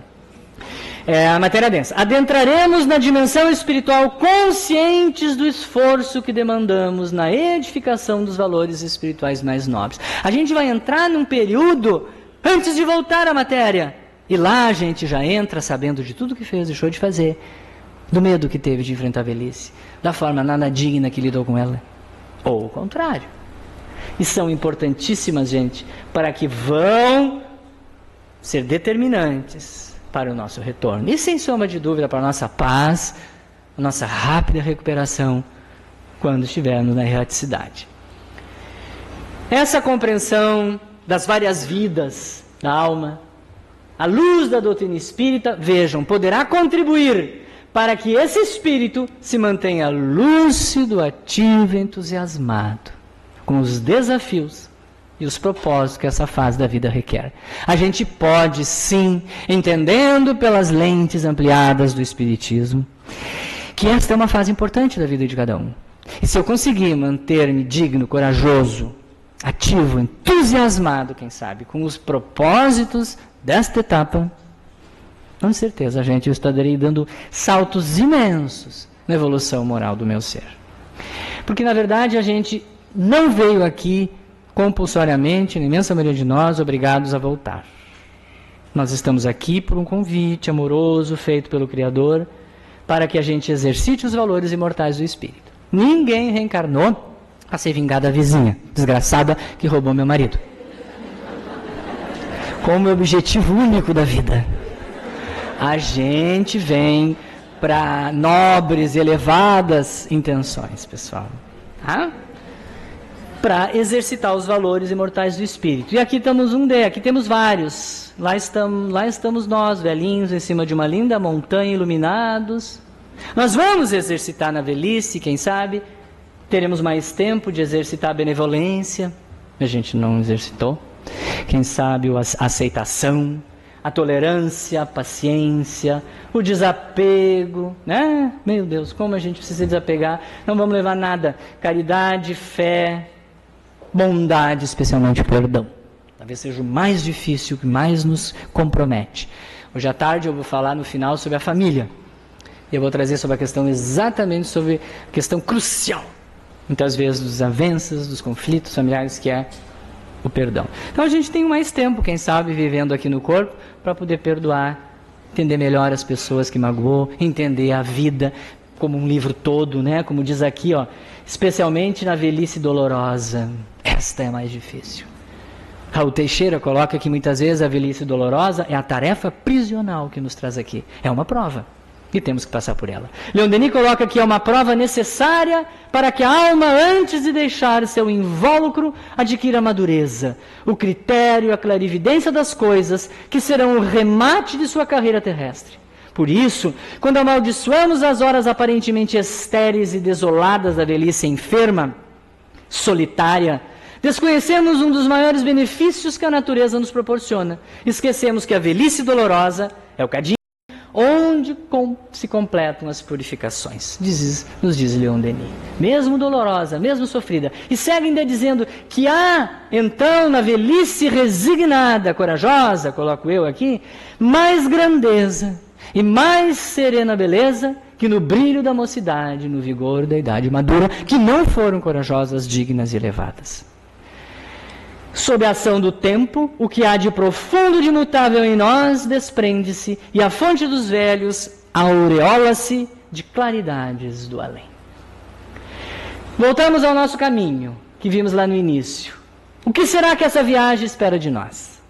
A matéria densa. Adentraremos na dimensão espiritual conscientes do esforço que demandamos na edificação dos valores espirituais mais nobres. A gente vai entrar num período antes de voltar à matéria. E lá a gente já entra sabendo de tudo que fez, deixou de fazer, do medo que teve de enfrentar a velhice, da forma nada digna que lidou com ela, ou o contrário. E são importantíssimas, gente, para que vão ser determinantes para o nosso retorno. E sem sombra de dúvida para a nossa paz, a nossa rápida recuperação quando estivermos na erraticidade. Essa compreensão das várias vidas da alma, à luz da doutrina espírita, vejam, poderá contribuir para que esse espírito se mantenha lúcido, ativo e entusiasmado com os desafios e os propósitos que essa fase da vida requer. A gente pode, sim, entendendo pelas lentes ampliadas do Espiritismo, que esta é uma fase importante da vida de cada um. E se eu conseguir manter-me digno, corajoso, ativo, entusiasmado, quem sabe, com os propósitos desta etapa, com certeza, gente, eu estarei dando saltos imensos na evolução moral do meu ser. Porque, na verdade, a gente não veio aqui compulsoriamente, na imensa maioria de nós, obrigados a voltar. Nós estamos aqui por um convite amoroso feito pelo Criador para que a gente exercite os valores imortais do Espírito. Ninguém reencarnou a se vingar da vizinha desgraçada que roubou meu marido, como objetivo único da vida. A gente vem para nobres e elevadas intenções, pessoal. Tá? Para exercitar os valores imortais do Espírito. E aqui aqui temos vários. Lá estamos nós, velhinhos, em cima de uma linda montanha, iluminados. Nós vamos exercitar na velhice, quem sabe, teremos mais tempo de exercitar a benevolência. A gente não exercitou. Quem sabe a aceitação, a tolerância, a paciência, o desapego, né? Meu Deus, como a gente precisa desapegar. Não vamos levar nada. Caridade, fé, bondade, especialmente perdão. Talvez seja o mais difícil, o que mais nos compromete. Hoje à tarde eu vou falar no final sobre a família. Eu vou trazer sobre a questão exatamente sobre a questão crucial, muitas vezes, dos desavenças, dos conflitos familiares, que é o perdão. Então a gente tem mais tempo, quem sabe, vivendo aqui no corpo, para poder perdoar, entender melhor as pessoas que magoou, entender a vida como um livro todo, né? Como diz aqui, ó, especialmente na velhice dolorosa. Esta é a mais difícil. Raul Teixeira coloca que muitas vezes a velhice dolorosa é a tarefa prisional que nos traz aqui. É uma prova. E temos que passar por ela. Leon Denis coloca que é uma prova necessária para que a alma, antes de deixar seu invólucro, adquira a madureza, o critério, a clarividência das coisas, que serão o remate de sua carreira terrestre. Por isso, quando amaldiçoamos as horas aparentemente estéreis e desoladas da velhice enferma, solitária, desconhecemos um dos maiores benefícios que a natureza nos proporciona. Esquecemos que a velhice dolorosa é o cadinho onde se completam as purificações, nos diz Leon Denis. Mesmo dolorosa, mesmo sofrida. E segue ainda dizendo que há, então, na velhice resignada, corajosa, coloco eu aqui, mais grandeza e mais serena beleza que no brilho da mocidade, no vigor da idade madura, que não foram corajosas, dignas e elevadas. Sob a ação do tempo, o que há de profundo e de imutável em nós desprende-se, e a fonte dos velhos aureola-se de claridades do além. Voltamos ao nosso caminho, que vimos lá no início. O que será que essa viagem espera de nós?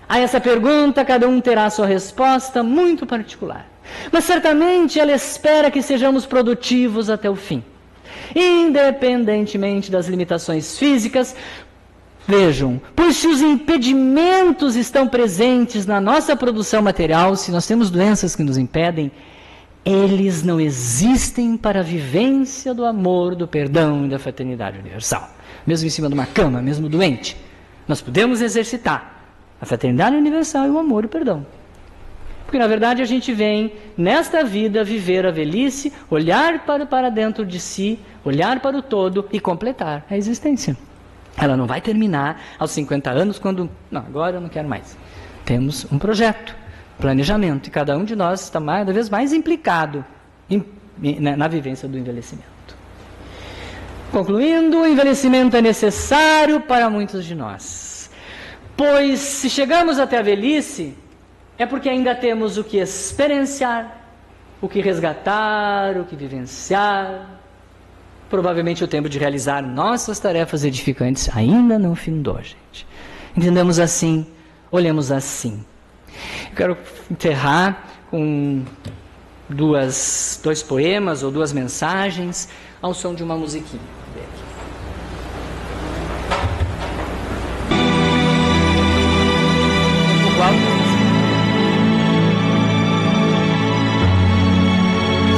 A essa pergunta, cada um terá sua resposta muito particular. Mas certamente ela espera que sejamos produtivos até o fim. Independentemente das limitações físicas, vejam, pois se os impedimentos estão presentes na nossa produção material, se nós temos doenças que nos impedem, eles não existem para a vivência do amor, do perdão e da fraternidade universal. Mesmo em cima de uma cama, mesmo doente, nós podemos exercitar a fraternidade universal e o amor e o perdão. Porque, na verdade, a gente vem, nesta vida, viver a velhice, olhar para dentro de si, olhar para o todo e completar a existência. Ela não vai terminar aos 50 anos quando... Não, agora eu não quero mais. Temos um projeto, planejamento, e cada um de nós está cada vez mais implicado na vivência do envelhecimento. Concluindo, o envelhecimento é necessário para muitos de nós. Pois, se chegamos até a velhice, é porque ainda temos o que experienciar, o que resgatar, o que vivenciar. Provavelmente o tempo de realizar nossas tarefas edificantes ainda não findou, gente. Entendamos assim, olhemos assim. Eu quero encerrar com dois poemas ou duas mensagens ao som de uma musiquinha.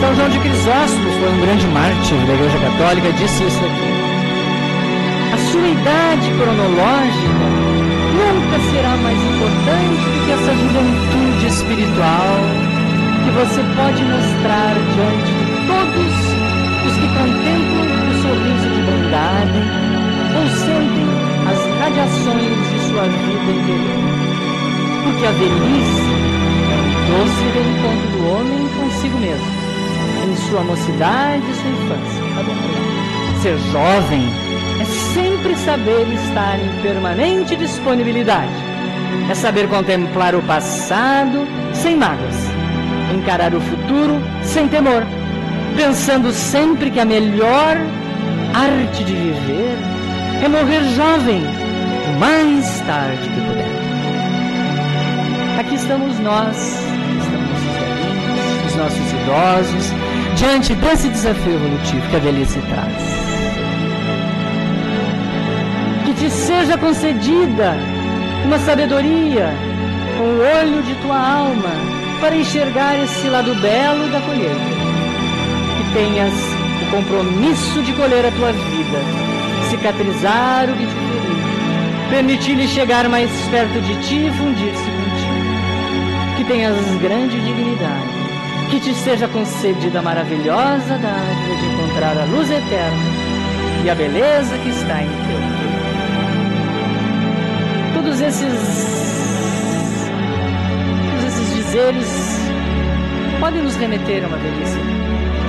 São João de Crisóstomo foi um grande mártir da Igreja Católica, disse isso aqui. A sua idade cronológica nunca será mais importante do que essa juventude espiritual que você pode mostrar diante de todos os que contemplam o sorriso de bondade ou sentem as radiações de sua vida interior. Porque a velhice é um doce reencontro do homem consigo mesmo, em sua mocidade e sua infância. Ser jovem é sempre saber estar em permanente disponibilidade. É saber contemplar o passado sem mágoas, encarar o futuro sem temor, pensando sempre que a melhor arte de viver é morrer jovem o mais tarde que puder. Aqui estamos nós, estamos nossos velhinhos, os nossos idosos, diante desse desafio evolutivo que a velhice traz. Que te seja concedida uma sabedoria com o olho de tua alma para enxergar esse lado belo da colheita. Que tenhas o compromisso de colher a tua vida, cicatrizar o que te feriu, permitir-lhe chegar mais perto de ti e fundir-se contigo. Que tenhas grande dignidade, que te seja concedida a maravilhosa dádiva de encontrar a luz eterna e a beleza que está em teu ser. Todos esses dizeres podem nos remeter a uma velhice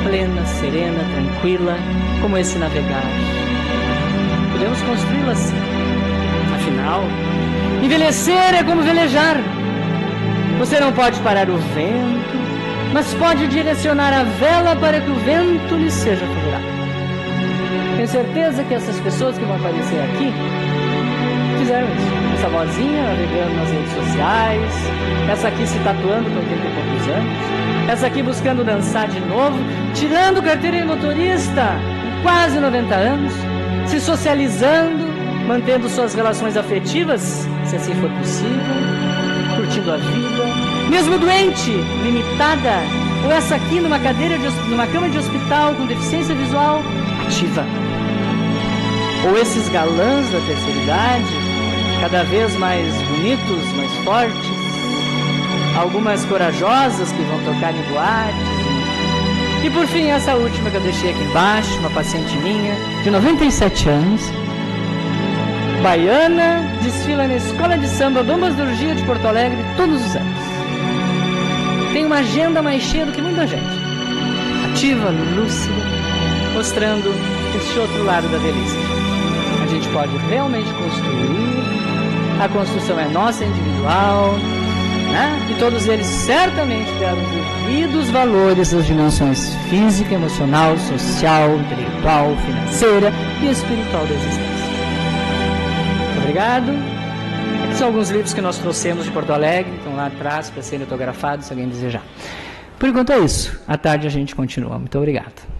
plena, serena, tranquila, como esse navegar. Podemos construí-la assim. Afinal, envelhecer é como velejar. Você não pode parar o vento, mas pode direcionar a vela para que o vento lhe seja favorável. Tenho certeza que essas pessoas que vão aparecer aqui fizeram isso. Essa vozinha navegando nas redes sociais, essa aqui se tatuando com 80 e poucos anos, essa aqui buscando dançar de novo, tirando carteira de motorista com quase 90 anos, se socializando, mantendo suas relações afetivas, se assim for possível, curtindo a vida, mesmo doente, limitada, ou essa aqui numa cama de hospital com deficiência visual ativa. Ou esses galãs da terceira idade, cada vez mais bonitos, mais fortes, algumas corajosas que vão tocar em boates. E por fim, essa última que eu deixei aqui embaixo, uma paciente minha, de 97 anos, baiana, desfila na Escola de Samba Bombas do Urgia de Porto Alegre todos os anos. Tem uma agenda mais cheia do que muita gente. Ativa, lúcida, mostrando esse outro lado da velhice. A gente pode realmente construir, a construção é nossa, individual, né? E todos eles certamente deram devidos valores às dimensões física, emocional, social, intelectual, financeira e espiritual da existência. Muito obrigado. Aqui são alguns livros que nós trouxemos de Porto Alegre, estão lá atrás para serem autografados, se alguém desejar. Por enquanto é isso. À tarde a gente continua. Muito obrigado.